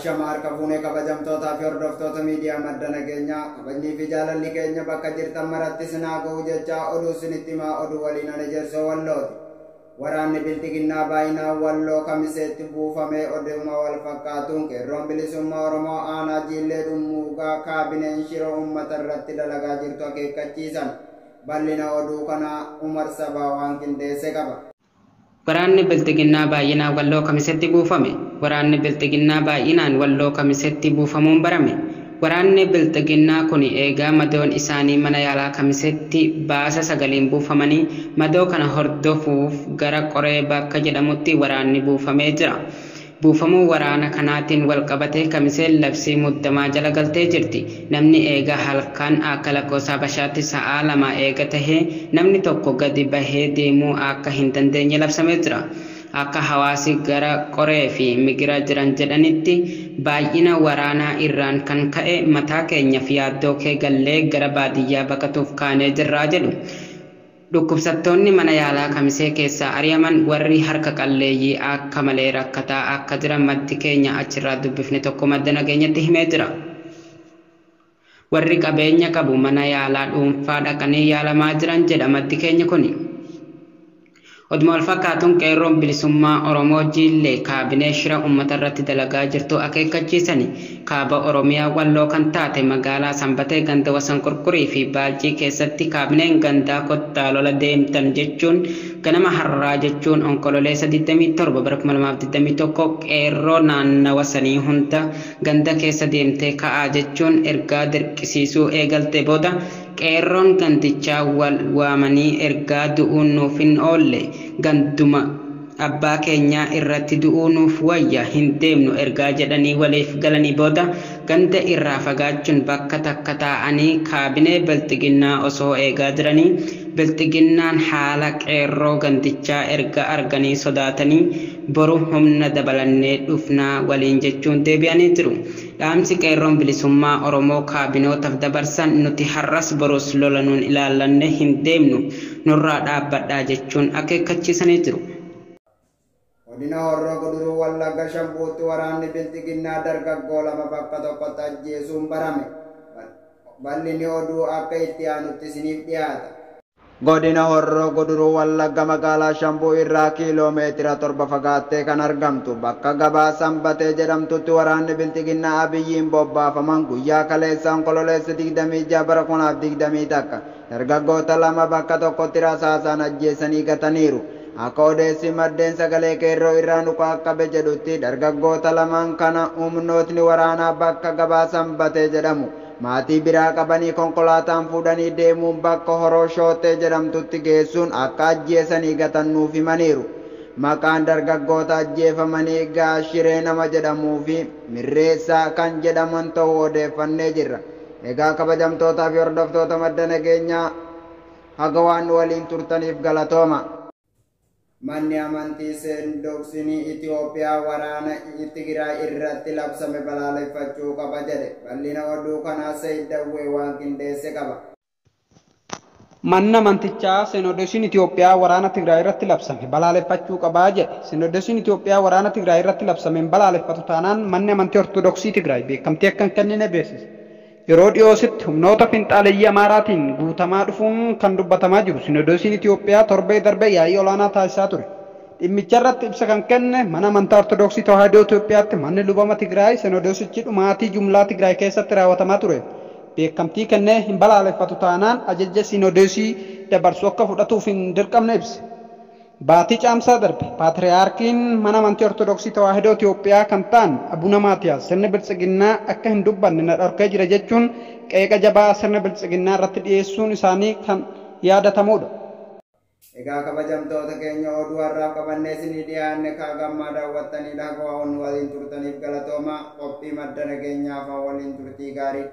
Ashamar kabune kabajamtoota fi hordoftoota miidiyaa madda nageenyaa kabajnii fi jaalalli keenya bakka jirtan maratti sinaa ga'u jecha oduu isinitti himaa oduu waliin ani Jersoo Wallooti. Waraanni biltiginnaa baay'inaan Walloo Kamiseetti buufamee oduma wal fakkaatuun qeerroon bilisummaa Oromoo aanaa Jiillee Dhummuugaa kaabineen shiroo uummata irratti dalagaa jirtu akeekkachiisan. Bal'ina oduu kanaa Umar Sabaa waan qindeesse qaba. Waraanni biltiginnaa baay'inaan Walloo Kamiseetti buufame. Waraanni biltiginnaa baay'inaan Walloo Kamiseetti buufamuun barame. Waraanni biltiginnaa kun eegaa madoon isaanii mana yaalaa Kamiseetti baasa sagaliin buufamanii madoo kana hordofuuf gara Qoree bakka jedhamutti waraanni buufamee jira. Buufamuu waraana kanaatiin walqabatee Kamiseen labsii muddamaa jala galtee jirti. Namni eegaa halkan akka lakkoofsa Habashaatti sa'aa 2 eega tahee namni tokko gadi bahee deemuu akka hin dandeenye labsamee jira. Akka hawaasi gara Qoree fi Migira jiran jedhanitti baay'ina waraanaa irraan kan ka'e mataa keenya fi yaaddoo kee gallee gara baadiyyaa baqatuuf kaanee jirraa jedhu. Dhukkubsattoonni mana yaalaa Kamisee keessaa ari'aman warri harka qalleeyyii akka malee rakkataa akka jiran maddi keenya achirraa dubbifne tokko madda nageenyatti himee jira. Warri qabeenya qabu mana yaalaa dhuunfaa dhaqanii yaalamaa jiran jedha maddi keenya kuni. Oduma wal fakkaatuun qeerroon bilisummaa Oromoo Jiillee kaabinee shira uummata irratti dalagaa jirtu akeekkachiisani. Kaaba Oromiyaa Walloo kan taate magaalaa Sanbatee ganda Wasan Qurqurii fi Baalcii keessatti kaabineen gandaa kottaa lola deemtan jechuun ganama har'aa jechuun onkololeessa 27 bara 2021 qeerroo naannawa sanii hunda ganda keessa deemtee ka'aa jechuun ergaa dirqisiisuu eegalte booda qeerroon gandichaa wal waamanii ergaa du'uun nuuf hin oolle ganduma abbaa keenyaa irratti du'uu nuuf wayya hin deemnu ergaa jedhanii waliif galanii booda ganda irraa fagaachuun bakka takka taa'anii kaabinee biltiginnaa osoo eegaa jiranii biltiginnaan haala qeerroo gandichaa erga arganii sodaatanii boru humna dabalannee dhufnaa waliin jechuun deebi'anii jiru. Dhaamsi qeerroon bilisummaa Oromoo kaabinootaaf dabarsan nuti har'as borus lola nuun ilaallanne hin deemnu nurraa dhaabbadhaa jechuun akeekkachiisanii jiru. Godina Horroo Guduruu Wallagga Shambuutti waraanni biltiginnaa dargaggoo 2 bakka tokkotti ajjeesuun barame. Bal'inni oduu akka itti aanutti isiniif dhiyaata. Godina Horroo Guduruu Wallagga magaalaa Shambuu irraa kiiloomeetira 7 fagaattee kan argamtu bakka gabaa Sanbatee jedhamtutti waraanni biltiginnaa Abiyyiin bobbaafaman guyyaa kaleessa onkololeessa 26 bara 2021 dargaggoota 2 bakka tokkotti rasaasaan ajjeesanii gataniiru. Akka odeessi maddeen sagalee qeerroo irraa nu qaqqabe jedhutti dargaggoota 2 kana humnootni waraanaa bakka gabaa Sanbatee jedhamu maatii biraa qabanii konkolaataan fuudhanii deemuun bakka Horoo Shootee jedhamtutti geessuun akka ajjeesanii gatan nuuf himaniiru. Maqaan dargaggoota ajjeefamanii Gaashiree nama jedhamuu fi Mirreessaa kan jedhaman ta'uu odeeffannee jirra. Egaa kabajamtootaa fi hordoftoota madda nageenyaa haga waan waliin turtaniif galatooma. Manni amantii Seendoksinii Itoophiyaa waraana Tigraay irratti labsame balaaleffachuu qaba jedhe. Bal'ina oduu kanaa Sayyid Dawwee waan qindeesse qaba. Manni amantichaa Seendoksin Itoophiyaa waraana Tigraay irratti labsame balaaleffachuu qaba jedhe. Seendoksin Itoophiyaa waraana Tigraay irratti labsameen balaaleffatu taanaan manni amantii Ortodoksii Tigraay beekamtii akka hin kennine beeksise. Yeroo dhiyoositti humnoota finxaaleyyii Amaaraatiin guutamaa dhufuun kan dubbatamaa jiru Sinodosiin Itoophiyaa torbee darbee yaa'ii olaanaa taasisaa ture. Dhimmicha irratti ibsa kan kenne mana amantaa Ortodoksii Tawaahidoo Itoophiyaatti manni lubama Tigraay Sinodosichi dhumaatii jumlaa Tigraay keessatti raawwatamaa ture. Beekamtii kennee hin balaaleffatu taanaan ajaja Sinodosii dabarsuu akka fudhatuuf hin dirqamne ibse. Baatii caamsaa darbe Paatriyaarkiin mana amantii Ortodoksii Tawaahidoo Itoophiyaa kan ta'an Abuna Maatiyaas sirna biltsiginnaa akka hin dubbanne na dhorkee jira jechuun qeeqa jabaa sirna biltsiginnaa irratti dhiyeessuun isaanii kan yaadatamudha. Egaa kabajamtoota keenya oduu har'aaf qabannee isinii dhiyaanne kaagammaa daawwattanii dhagaa waliin turtaniif galatooma qophii madda nageenyaaf waliin turtii gaarii.